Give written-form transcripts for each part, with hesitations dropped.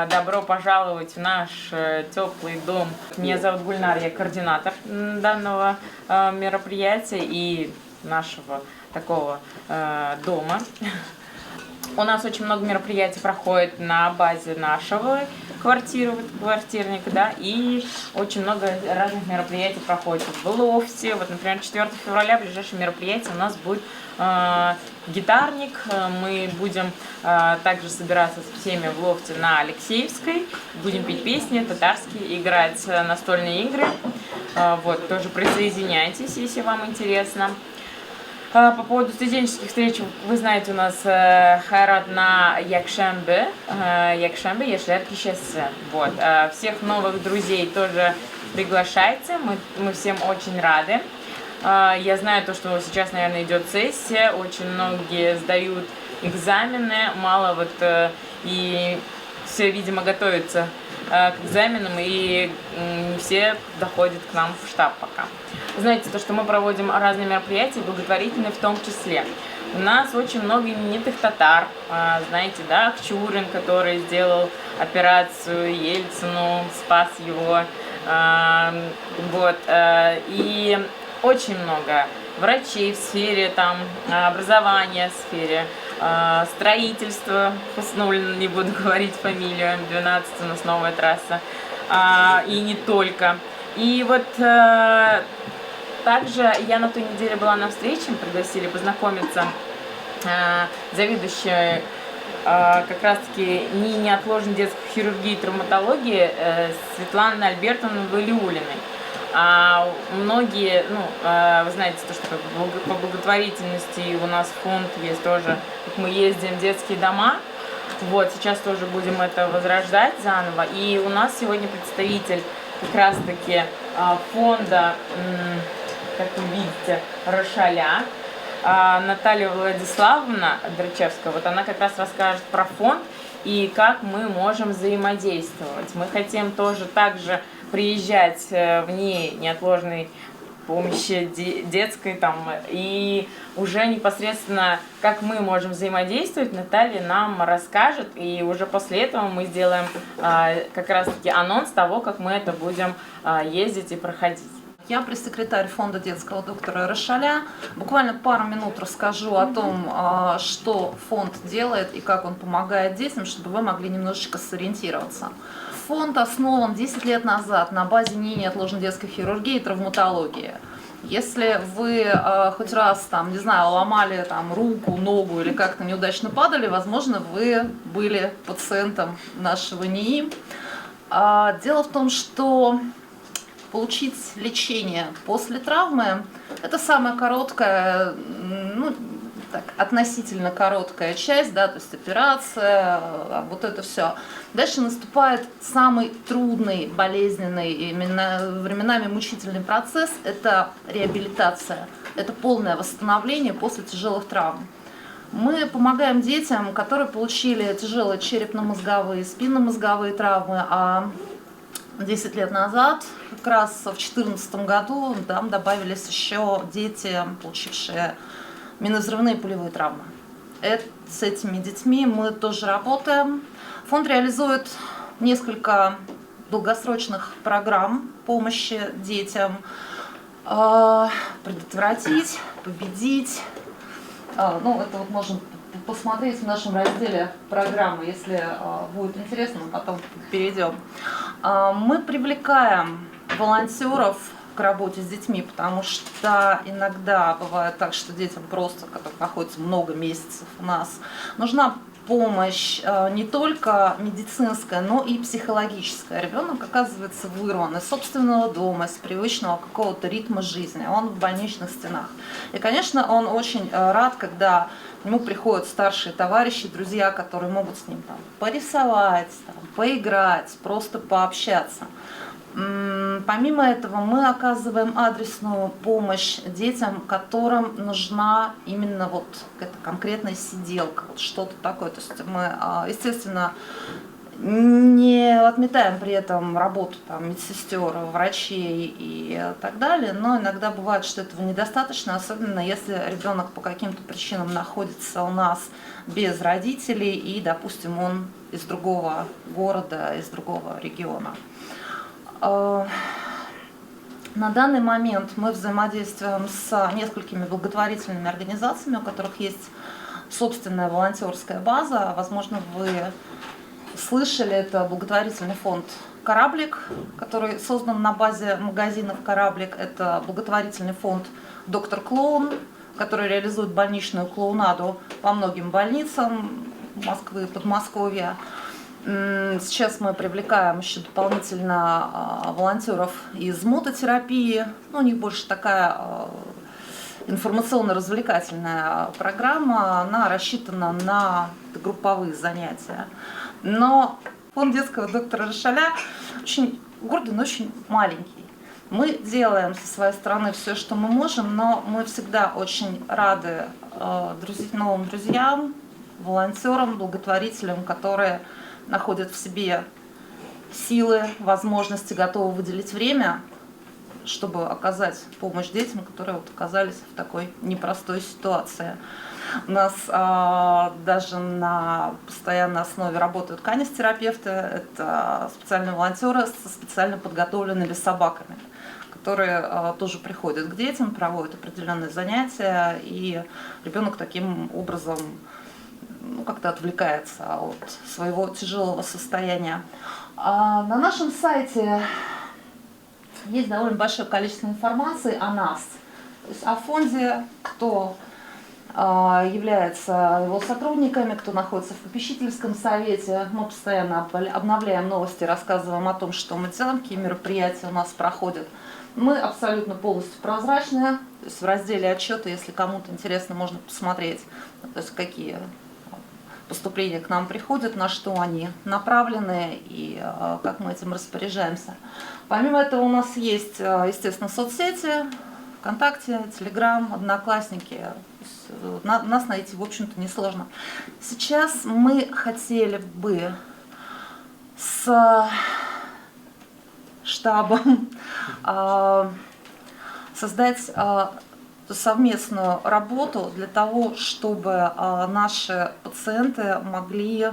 Добро пожаловать в наш теплый дом. Меня зовут Гульнар, я координатор данного мероприятия и нашего такого дома. У нас очень много мероприятий проходит на базе нашего квартирника, да, и очень много разных мероприятий проходит в лофте. Вот, например, 4 февраля ближайшее мероприятие у нас будет гитарник. Мы будем также собираться со всеми в лофте на Алексеевской, будем петь песни татарские, играть настольные игры. Вот, тоже присоединяйтесь, если вам интересно. По поводу студенческих встреч, вы знаете, у нас Хайрат на Якшембе, Яшер Кишесе. Вот. Всех новых друзей тоже приглашайте, мы всем очень рады. Я знаю то, что сейчас, наверное, идет сессия, очень многие сдают экзамены, мало вот и все, видимо, готовятся к экзаменам, и не все доходят к нам в штаб пока. Знаете, то, что мы проводим разные мероприятия, благотворительные в том числе. У нас очень много именитых татар, знаете, да, Акчурин, который сделал операцию Ельцину, спас его, вот, и очень много врачей в сфере там образования, в сфере строительства, Хуснуль, не буду говорить фамилию, 12 у нас новая трасса, и не только. И вот также я на той неделе была на встрече, пригласили познакомиться заведующая как раз-таки неотложной детской хирургии и травматологии Светланой Альбертовной Валиулиной. Многие, вы знаете, то, что по благотворительности у нас фонд есть тоже, как мы ездим в детские дома. Вот, сейчас тоже будем это возрождать заново. И у нас сегодня представитель как раз-таки фонда, как вы видите, Рошаля, Наталья Владиславовна Драчевская. Вот она как раз расскажет про фонд и как мы можем взаимодействовать. Мы хотим тоже также приезжать в ней неотложной помощи детской там, и уже непосредственно как мы можем взаимодействовать, Наталья нам расскажет, и уже после этого мы сделаем как раз таки анонс того, как мы это будем ездить и проходить. Я пресс-секретарь фонда детского доктора Рошаля. Буквально пару минут расскажу о том, что фонд делает и как он помогает детям, чтобы вы могли немножечко сориентироваться. Фонд основан 10 лет назад на базе НИИ неотложной детской хирургии и травматологии. Если вы хоть раз, там, не знаю, ломали там, руку, ногу или как-то неудачно падали, возможно, вы были пациентом нашего НИИ. Дело в том, что получить лечение после травмы – это самая короткая, относительно короткая часть, да, то есть операция, вот это все. Дальше наступает самый трудный, болезненный и временами мучительный процесс – это реабилитация, это полное восстановление после тяжелых травм. Мы помогаем детям, которые получили тяжелые черепно-мозговые, спинномозговые травмы, 10 лет назад, как раз в 2014 году, там добавились еще дети, получившие минно-взрывные пулевые травмы. С этими детьми мы тоже работаем. Фонд реализует несколько долгосрочных программ помощи детям. Предотвратить, победить. Это вот можно посмотреть в нашем разделе программы, если будет интересно, мы потом перейдем. Мы привлекаем волонтеров к работе с детьми, потому что иногда бывает так, что детям просто, которые находятся много месяцев у нас, нужна помощь не только медицинская, но и психологическая. Ребенок оказывается вырван из собственного дома, из привычного какого-то ритма жизни, он в больничных стенах. И, конечно, он очень рад, когда к нему приходят старшие товарищи, друзья, которые могут с ним там порисовать, поиграть, просто пообщаться. Помимо этого мы оказываем адресную помощь детям, которым нужна именно вот эта конкретная сиделка, вот что-то такое. То есть мы, естественно, не отметаем при этом работу там, медсестер, врачей и так далее, но иногда бывает, что этого недостаточно, особенно если ребенок по каким-то причинам находится у нас без родителей и, допустим, он из другого города, из другого региона. На данный момент мы взаимодействуем с несколькими благотворительными организациями, у которых есть собственная волонтерская база. Возможно, вы слышали, это благотворительный фонд «Кораблик», который создан на базе магазинов «Кораблик». Это благотворительный фонд «Доктор Клоун», который реализует больничную клоунаду по многим больницам Москвы, Подмосковья. Сейчас мы привлекаем еще дополнительно волонтеров из мототерапии. Ну, у них больше такая информационно-развлекательная программа, она рассчитана на групповые занятия. Но фонд детского доктора Рошаля очень гордый, но очень маленький. Мы делаем со своей стороны все, что мы можем, но мы всегда очень рады новым друзьям, волонтерам, благотворителям, которые находят в себе силы, возможности, готовы выделить время, чтобы оказать помощь детям, которые вот оказались в такой непростой ситуации. У нас даже на постоянной основе работают канистерапевты, это специальные волонтеры со специально подготовленными собаками, которые тоже приходят к детям, проводят определенные занятия, и ребенок таким образом как-то отвлекается от своего тяжелого состояния. На нашем сайте есть довольно большое количество информации о нас, то есть о фонде, кто является его сотрудниками, кто находится в попечительском совете. Мы постоянно обновляем новости, рассказываем о том, что мы делаем, какие мероприятия у нас проходят. Мы абсолютно полностью прозрачные, то есть в разделе отчеты, если кому-то интересно, можно посмотреть, то есть какие поступления к нам приходят, на что они направлены и как мы этим распоряжаемся. Помимо этого у нас есть, естественно, соцсети, ВКонтакте, Телеграм, Одноклассники. Нас найти, в общем-то, несложно. Сейчас мы хотели бы с штабом создать совместную работу для того, чтобы наши пациенты могли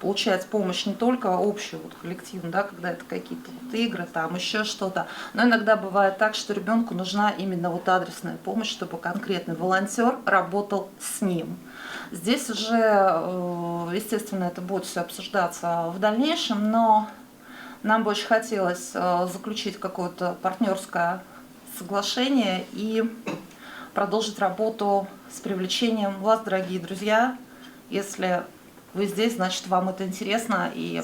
получать помощь не только общую, вот, коллективную, да, когда это какие-то вот игры, там еще что-то, но иногда бывает так, что ребенку нужна именно вот адресная помощь, чтобы конкретный волонтер работал с ним. Здесь уже, естественно, это будет все обсуждаться в дальнейшем, но нам бы очень хотелось заключить какое-то партнерское соглашение и продолжить работу с привлечением вас, дорогие друзья. Если вы здесь, значит, вам это интересно, и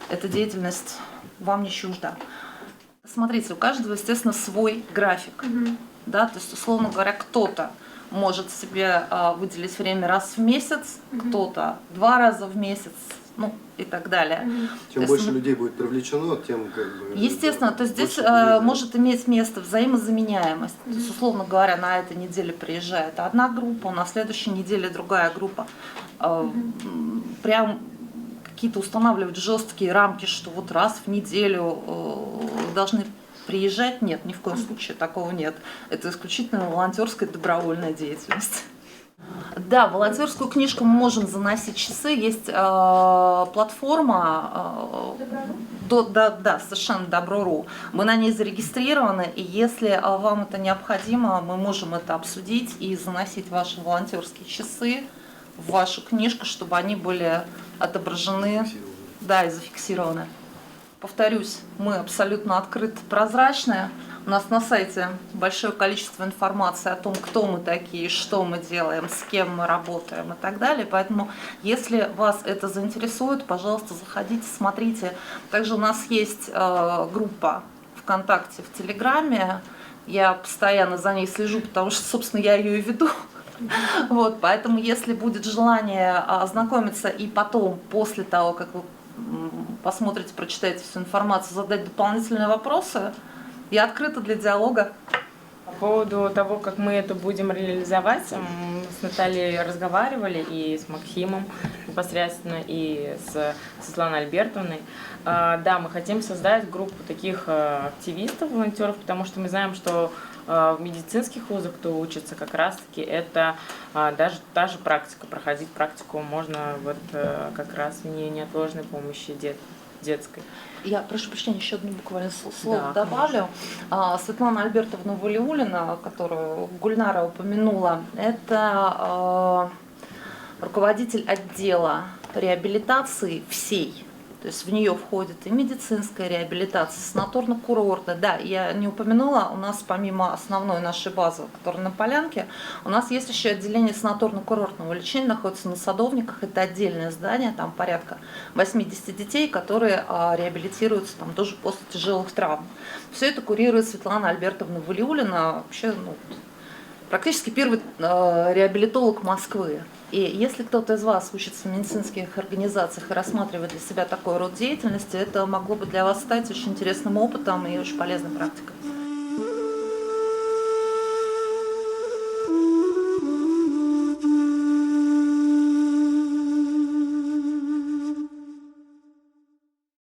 эта деятельность вам не чужда. Смотрите, у каждого, естественно, свой график. Да? То есть, условно говоря, кто-то может себе выделить время раз в месяц, кто-то 2 раза в месяц, ну и так далее. Чем больше людей будет привлечено, тем как бы... Естественно, то есть здесь может иметь место взаимозаменяемость. То есть, условно говоря, на этой неделе приезжает одна группа, на следующей неделе другая группа. Прям какие-то устанавливать жесткие рамки, что вот раз в неделю должны приезжать, нет, ни в коем случае такого нет. Это исключительно волонтерская добровольная деятельность. Да, в волонтерскую книжку мы можем заносить часы. Есть платформа да, совершенно Добро.ру. Мы на ней зарегистрированы, и если вам это необходимо, мы можем это обсудить и заносить ваши волонтерские часы в вашу книжку, чтобы они были отображены, да, и зафиксированы. Повторюсь, мы абсолютно открыты, прозрачные. У нас на сайте большое количество информации о том, кто мы такие, что мы делаем, с кем мы работаем и так далее. Поэтому, если вас это заинтересует, пожалуйста, заходите, смотрите. Также у нас есть группа ВКонтакте, в Телеграме. Я постоянно за ней слежу, потому что, собственно, я ее и веду. Вот, поэтому, если будет желание ознакомиться и потом, после того, как вы посмотрите, прочитаете всю информацию, задать дополнительные вопросы, я открыта для диалога. По поводу того, как мы это будем реализовать, мы с Натальей разговаривали и с Максимом. непосредственно и с Светланой Альбертовной. Да, мы хотим создать группу таких активистов, волонтеров, потому что мы знаем, что в медицинских вузах, кто учится, как раз-таки это даже та же практика. Проходить практику можно вот как раз в неотложной помощи детской. Я прошу прощения, еще одно буквально слово Да, добавлю. Светлана Альбертовна Валиуллина, которую Гульнара упомянула, это руководитель отдела реабилитации всей. То есть в нее входит и медицинская реабилитация, санаторно-курортная. Да, я не упомянула, у нас помимо основной нашей базы, которая на Полянке, у нас есть еще отделение санаторно-курортного лечения, находится на Садовниках. Это отдельное здание, там порядка 80 детей, которые реабилитируются там тоже после тяжелых травм. Все это курирует Светлана Альбертовна Валиуллина, вообще практически первый реабилитолог Москвы. И если кто-то из вас учится в медицинских организациях и рассматривает для себя такой род деятельности, это могло бы для вас стать очень интересным опытом и очень полезной практикой.